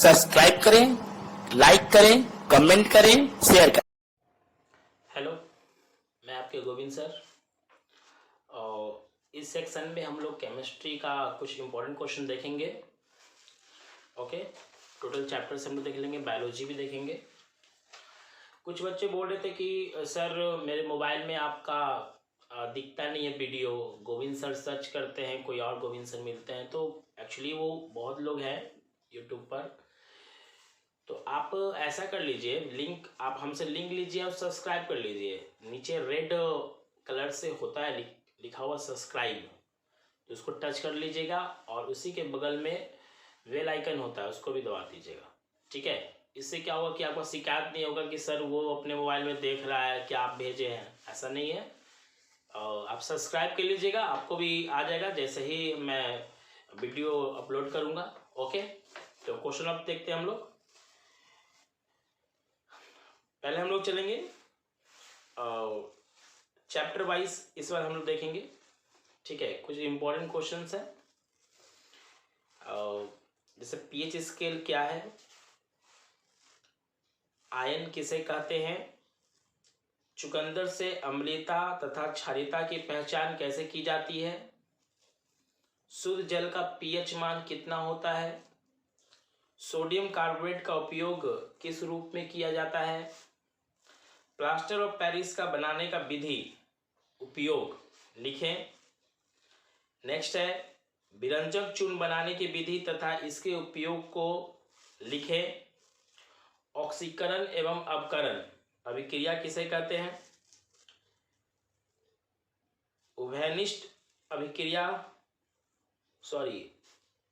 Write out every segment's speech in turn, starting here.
Subscribe करें, like करें, comment करें, शेयर करें। हेलो, मैं आपके गोविंद सर। और इस सेक्शन में हम लोग केमिस्ट्री का कुछ इम्पोर्टेंट क्वेश्चन देखेंगे। ओके, टोटल चैप्टर से हम लोग देख लेंगे, बायोलॉजी भी देखेंगे। कुछ बच्चे बोल रहे थे कि सर मेरे मोबाइल में आपका दिखता नहीं है वीडियो, गोविंद सर सर्च करते हैं कोई और गोविंद सर मिलते हैं। तो एक्चुअली वो बहुत लोग हैं यूट्यूब पर। तो आप ऐसा कर लीजिए, लिंक आप हमसे लिंक लीजिए और सब्सक्राइब कर लीजिए। नीचे रेड कलर से होता है लिखा हुआ सब्सक्राइब, तो उसको टच कर लीजिएगा और उसी के बगल में बेल आइकन होता है, उसको भी दबा दीजिएगा। ठीक है, इससे क्या होगा कि आपको शिकायत नहीं होगा कि सर वो अपने मोबाइल में देख रहा है क्या आप भेजे हैं, ऐसा नहीं है। आप सब्सक्राइब कर लीजिएगा, आपको भी आ जाएगा जैसे ही मैं वीडियो अपलोड करूँगा। ओके, तो क्वेश्चन अब देखते हैं हम लोग। पहले हम लोग चलेंगे चैप्टर वाइज, इस बार हम लोग देखेंगे। ठीक है, कुछ इंपॉर्टेंट क्वेश्चंस है। जैसे पीएच स्केल क्या है, आयन किसे कहते हैं, चुकंदर से अम्लीयता तथा क्षारीयता की पहचान कैसे की जाती है, शुद्ध जल का पीएच मान कितना होता है, सोडियम कार्बोनेट का उपयोग किस रूप में किया जाता है, प्लास्टर ऑफ पेरिस का बनाने का विधि उपयोग लिखें। नेक्स्ट है विरंजक चूर्ण बनाने की विधि तथा इसके उपयोग को लिखें। ऑक्सीकरण एवं अवकरण अभिक्रिया किसे कहते हैं, उभयनिष्ठ अभिक्रिया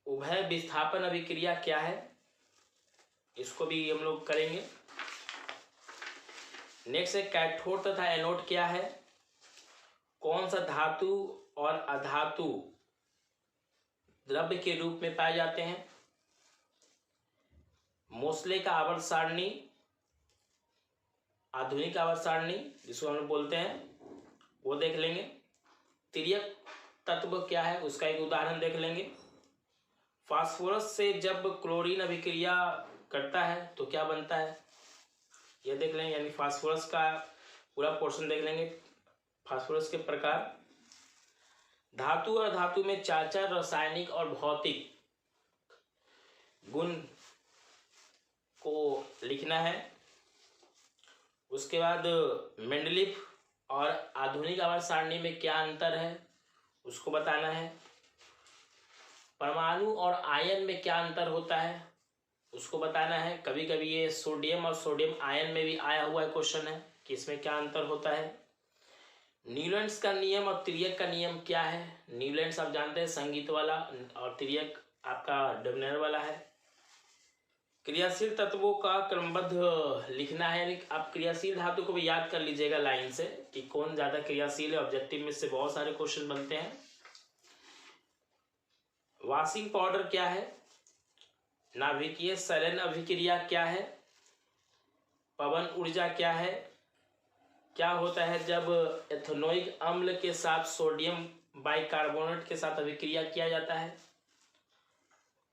उभय विस्थापन अभिक्रिया क्या है, इसको भी हम लोग करेंगे। नेक्स्ट है कैथोड तथा एनोड क्या है, कौन सा धातु और अधातु द्रव्य के रूप में पाए जाते हैं, मोसले का आवर्त सारणी, आधुनिक आवर्त सारणी जिसको हम लोग बोलते हैं, वो देख लेंगे। तिर्यक तत्व क्या है उसका एक उदाहरण देख लेंगे। फास्फोरस से जब क्लोरीन अभिक्रिया करता है तो क्या बनता है, ये देख लेंगे। यानी फास्फोरस का पूरा पोर्शन देख लेंगे, फास्फोरस के प्रकार। धातु और धातु में चार चार रासायनिक और भौतिक गुण को लिखना है। उसके बाद मेंडलीफ और आधुनिक आवर्त सारणी में क्या अंतर है उसको बताना है। परमाणु और आयन में क्या अंतर होता है उसको बताना है। कभी कभी ये सोडियम और सोडियम आयन में भी आया हुआ है क्वेश्चन है कि इसमें क्या अंतर होता है। न्यूलैंड्स का नियम और तिर्यक का नियम क्या है, न्यूलैंड्स आप जानते हैं संगीत वाला और तिर्यक आपका डबनर वाला है। क्रियाशील तत्वों का क्रमबद्ध लिखना है, यानी आप क्रियाशील धातु को भी याद कर लीजिएगा लाइन से कि कौन ज्यादा क्रियाशील है। ऑब्जेक्टिव में से बहुत सारे क्वेश्चन बनते हैं। वॉशिंग पाउडर क्या है, नाभिकीय संलयन अभिक्रिया क्या है, पवन ऊर्जा क्या है, क्या होता है जब एथेनोइक अम्ल के साथ सोडियम बाइकार्बोनेट के साथ अभिक्रिया किया जाता है,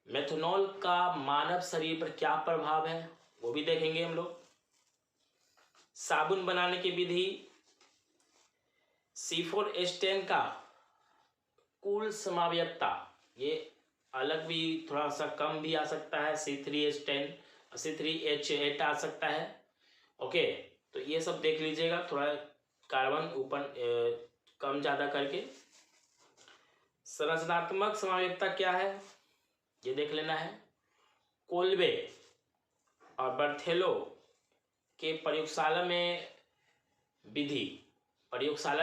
मेथनॉल का मानव शरीर पर क्या प्रभाव है वो भी देखेंगे हम लोग। साबुन बनाने की विधि, C4H10 का कुल समावयवता, ये अलग भी थोड़ा सा कम भी आ सकता है, C3H10 C3H8 आ सकता है। ओके, तो ये सब देख लीजिएगा, थोड़ा कार्बन ऊपर कम ज़्यादा करके। संरचनात्मक समावयवता क्या है ये देख लेना है। कोल्बे और बर्थेलो के प्रयोगशाला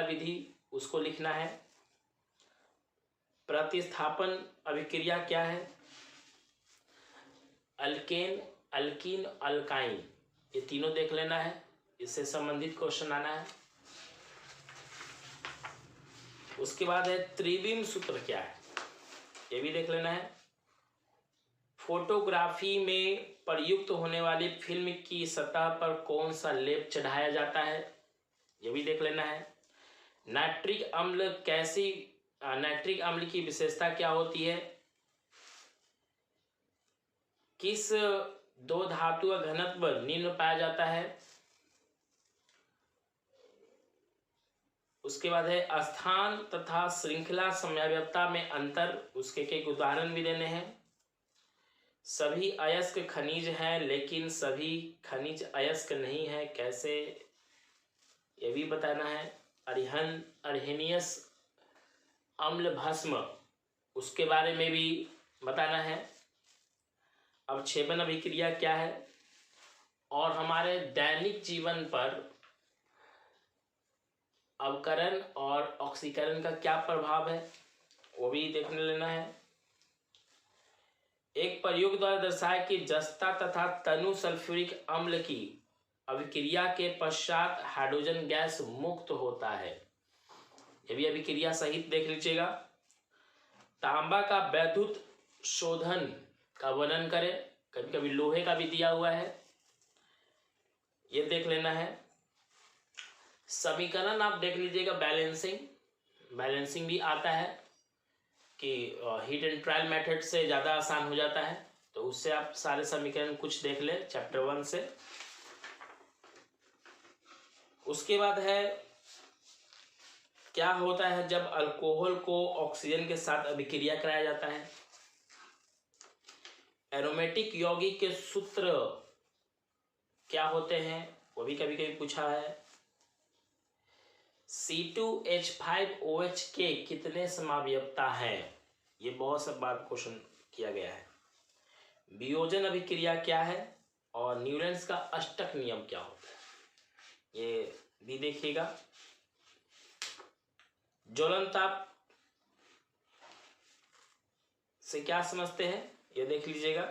विधि उसको लिखना है। प्रतिस्थापन अभिक्रिया क्या है, अल्केन, अल्कीन, अल्काइन, ये तीनों देख लेना है, इससे संबंधित क्वेश्चन आना है। उसके बाद है त्रिविम सूत्र क्या है, ये भी देख लेना है। फोटोग्राफी में प्रयुक्त होने वाली फिल्म की सतह पर कौन सा लेप चढ़ाया जाता है, ये भी देख लेना है। नाइट्रिक अम्ल की विशेषता क्या होती है, किस दो धातु का घनत्व निम्न पाया जाता है। उसके बाद है स्थान तथा श्रृंखला समयाव्ययता में अंतर, उसके एक उदाहरण भी देने हैं। सभी अयस्क खनिज हैं लेकिन सभी खनिज अयस्क नहीं है, कैसे, ये भी बताना है। अर्हेनियस अम्ल भस्म, उसके बारे में भी बताना है। अवक्षेपण अभिक्रिया क्या है और हमारे दैनिक जीवन पर अवकरण और ऑक्सीकरण का क्या प्रभाव है, वो भी देखने लेना है। एक प्रयोग द्वारा दर्शाया कि जस्ता तथा तनु सल्फ्यूरिक अम्ल की अभिक्रिया के पश्चात हाइड्रोजन गैस मुक्त होता है, ये भी अभिक्रिया सहित देख लीजिएगा। तांबा का वैद्युत शोधन का वर्णन करें, कभी कभी लोहे का भी दिया हुआ है, ये देख लेना है। समीकरण आप देख लीजिएगा, बैलेंसिंग भी आता है कि हीट एंड ट्रायल मेथड से ज़्यादा आसान हो जाता है, तो उससे आप सारे समीकरण कुछ देख ले चैप्टर 1 से। उसके बाद है क्या होता है जब अल्कोहल को ऑक्सीजन के साथ अभिक्रिया कराया जाता है। एरोमेटिक यौगिक के सूत्र क्या होते हैं, वो भी कभी कभी पूछा है। C2H5OH के कितने समावयवता हैं, ये बहुत सब बार क्वेश्चन किया गया है। वियोजन अभिक्रिया क्या है और न्यूलैंड्स का अष्टक नियम क्या होता है, ये भी देखिएगा। ज्वलन ताप से क्या समझते हैं, ये देख लीजिएगा।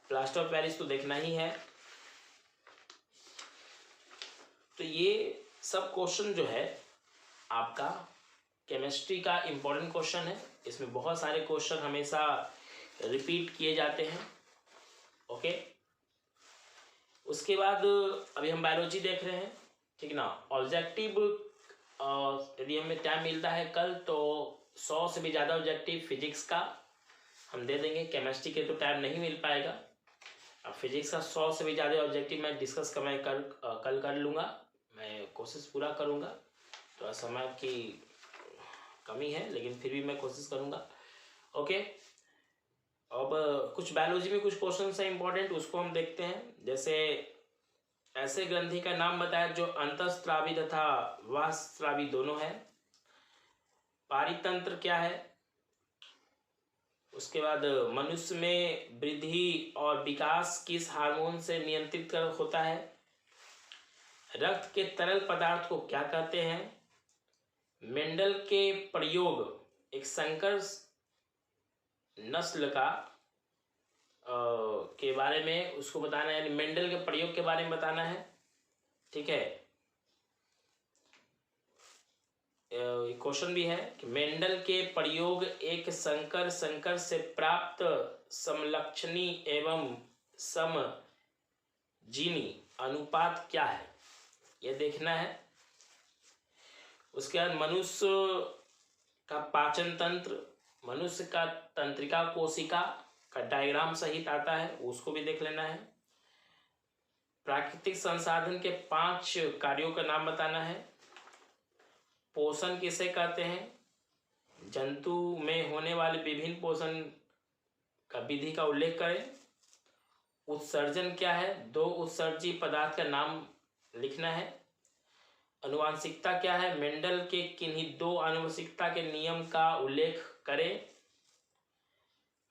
प्लास्टर ऑफ पेरिस तो देखना ही है। तो ये सब क्वेश्चन जो है आपका केमिस्ट्री का इम्पोर्टेंट क्वेश्चन है, इसमें बहुत सारे क्वेश्चन हमेशा रिपीट किए जाते हैं। ओके, उसके बाद अभी हम बायोलॉजी देख रहे हैं, ठीक ना। ऑब्जेक्टिव यदि हमें टाइम मिलता है कल तो 100 से भी ज़्यादा ऑब्जेक्टिव फिजिक्स का हम दे देंगे। केमिस्ट्री के तो टाइम नहीं मिल पाएगा। अब फिजिक्स का 100 से भी ज़्यादा ऑब्जेक्टिव मैं डिस्कस कल कर लूँगा, मैं कोशिश पूरा करूँगा। थोड़ा समय की कमी है लेकिन फिर भी मैं कोशिश करूँगा। ओके, अब कुछ बायोलॉजी में कुछ क्वेश्चन है इंपॉर्टेंट, उसको हम देखते हैं। जैसे ऐसे ग्रंथि का नाम बताया जो अंतःस्रावी तथा बाह्यस्रावी दोनों है। पारितंत्र क्या है। उसके बाद मनुष्य में वृद्धि और विकास किस हार्मोन से नियंत्रित होता है। रक्त के तरल पदार्थ को क्या कहते हैं। मेंडल के प्रयोग एक संकर नस्ल का के बारे में उसको बताना है, यानी मेंडल के प्रयोग के बारे में बताना है, ठीक है। क्वेश्चन भी है कि मेंडल के प्रयोग एक संकर से प्राप्त समलक्षणी एवं समजीनी अनुपात क्या है, यह देखना है। उसके बाद मनुष्य का पाचन तंत्र, मनुष्य का तंत्रिका कोशिका का डायग्राम सहित आता है, उसको भी देख लेना है। प्राकृतिक संसाधन के 5 कार्यों का नाम बताना है। पोषण किसे कहते हैं। जंतु में होने वाले विभिन्न पोषण का विधि का उल्लेख करें। उत्सर्जन क्या है, 2 उत्सर्जी पदार्थ का नाम लिखना है। अनुवांशिकता क्या है, मेंडल के किन्हीं 2 आनुवंशिकता के नियम का उल्लेख करें।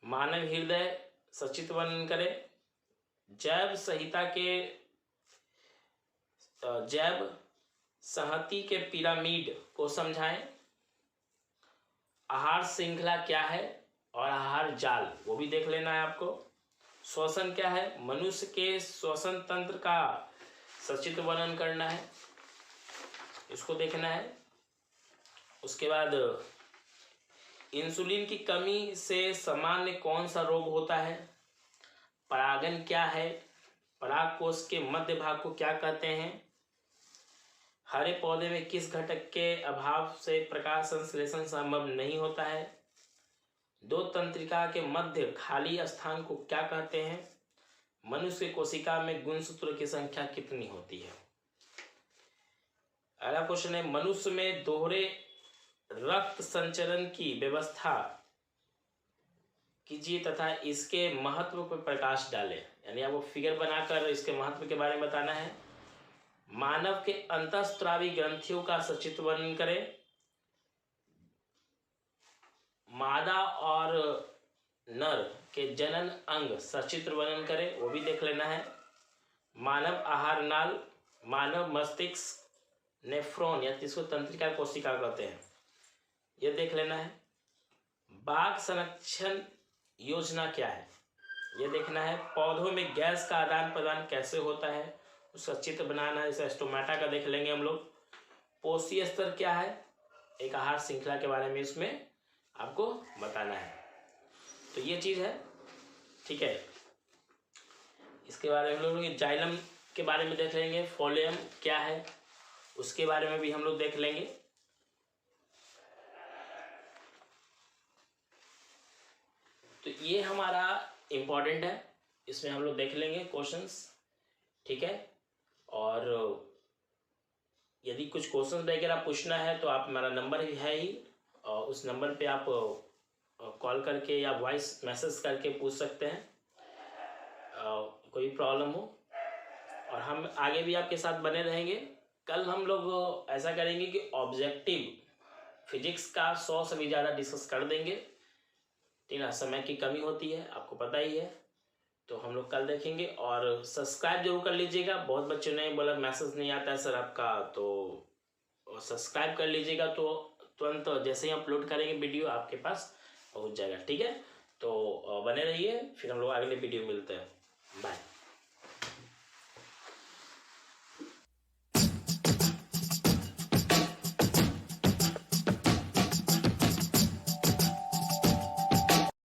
मानव हृदय सचित्र वर्णन करें। जैव संहति के पिरामिड को समझाएं। आहार श्रृंखला क्या है और आहार जाल, वो भी देख लेना है आपको। श्वसन क्या है, मनुष्य के श्वसन तंत्र का सचित्र वर्णन करना है, इसको देखना है। उसके बाद इंसुलिन की कमी से सामान्य कौन सा रोग होता है। परागन क्या है, पराग कोश के मध्य भाग को क्या कहते हैं। हरे पौधे में किस घटक के अभाव से प्रकाश संश्लेषण संभव नहीं होता है। दो तंत्रिका के मध्य खाली स्थान को क्या कहते हैं? मनुष्य कोशिका में गुणसूत्र की संख्या कितनी होती है? अगला क्वेश्चन है, मनुष्य में दोहरे रक्त संचरण की व्यवस्था कीजिए तथा इसके महत्व पर प्रकाश डालें। यानी आपको फिगर बनाकर इसके महत्व के बारे में बताना है। मानव के अंतःस्रावी ग्रंथियों का सचित्र वर्णन करें। मादा और नर के जनन अंग सचित्र वर्णन करें, वो भी देख लेना है। मानव आहार नाल, मानव मस्तिष्क, नेफ्रॉन या जिसको तंत्रिका कोशिका कहते हैं, ये देख लेना है। बाघ संरक्षण योजना क्या है, ये देखना है। पौधों में गैस का आदान प्रदान कैसे होता है, उसका चित्र बनाना है। जैसे स्टोमेटा का देख लेंगे हम लोग। पोषी स्तर क्या है, एक आहार श्रृंखला के बारे में इसमें आपको बताना है। तो ये चीज़ है, ठीक है। इसके बारे में हम लोग जाइलम के बारे में देख लेंगे। फोलियम क्या है उसके बारे में भी हम लोग देख लेंगे। तो ये हमारा इम्पोर्टेंट है, इसमें हम लोग देख लेंगे क्वेश्चंस, ठीक है। और यदि कुछ क्वेश्चंस वगैरह पूछना है तो आप, हमारा नंबर है ही, और उस नंबर पे आप कॉल करके या वॉइस मैसेज करके पूछ सकते हैं कोई प्रॉब्लम हो। और हम आगे भी आपके साथ बने रहेंगे। कल हम लोग ऐसा करेंगे कि ऑब्जेक्टिव फिजिक्स का 100 से भी ज़्यादा डिस्कस कर देंगे, ठीक है। समय की कमी होती है, आपको पता ही है, तो हम लोग कल देखेंगे। और सब्सक्राइब जरूर कर लीजिएगा। बहुत बच्चों ने बोला मैसेज नहीं आता है सर आपका, तो सब्सक्राइब कर लीजिएगा, तो तुरंत जैसे ही अपलोड करेंगे वीडियो आपके पास पहुंच जाएगा, ठीक है। तो बने रहिए, फिर हम लोग अगले वीडियो मिलते हैं। बाय।